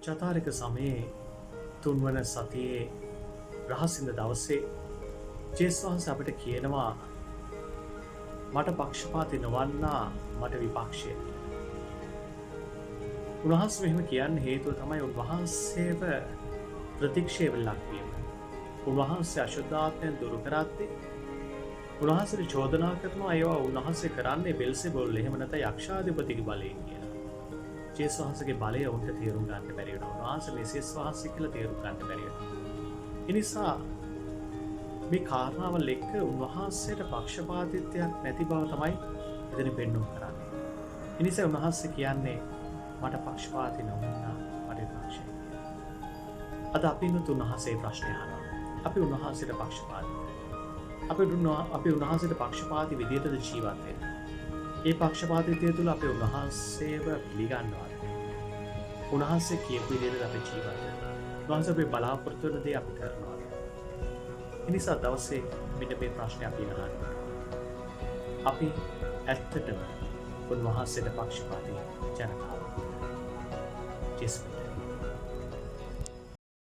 චතාරික සමයේ තුන්වන සතියේ රහසින්ද දවසේ ජේසුස් වහන්සේ අපිට කියනවා මට පක්ෂපාතී නොවන්නා මට විපක්ෂය. උන්වහන්සේ මෙහෙම කියන්න හේතුව තමයි උන්වහන්සේව ප්‍රතික්ෂේප ලක්වීම. උන්වහන්සේ අශුද්ධාත්මයන් දුරු කරද්දී උන්වහන්සේට චෝදනා කරනවා ඒවා උන්වහන්සේ කරන්නේ බෙල්සෙබුල් එහෙම නැත්නම් යක්ෂාධිපතිගේ බලයෙන් කියලා. ජේසුස් වහන්සේගේ බලය උන්ට තේරුම් ගන්න බැරි වෙනවා. උන්වහන්සේ මෙසියස් වහන්සේ කියලා තේරුම් ගන්න බැරි වෙනවා. ඒ නිසා මේ කාරණාවල් එක්ක උන්වහන්සේට පක්ෂපාතීත්වයක් නැති බව තමයි එතන පෙන්වන්න කරන්නේ. ඒ නිසා උන්වහන්සේ කියන්නේ මට පක්ෂපාතී නොවුණා මට විපක්ෂය. අද අපි උන්වහන්සේ ප්‍රශ්නය අහනවා. අපි උන්වහන්සේට පක්ෂපාතී. අපි උන්වහන්සේට පක්ෂපාතී විදියටද ජීවත් වෙන්නේ. ඒ පක්ෂපාතීත්වය තුළ අපි උන්වහන්සේව පිළිගන්නවා. උන්වහන්සේ කියපු විදිහට අපි ජීවත් වෙනවා. උන්වහන්සේ අපේ බලාපොරොත්තු වෙන දේ අපි කරනවා. ඒ නිසා දවසේ මෙන්න මේ ප්‍රශ්නේ අපි අහනවා. අපි ඇත්තටම උන්වහන්සේට පක්ෂපාතී ජනතාවක්. ජේසුස්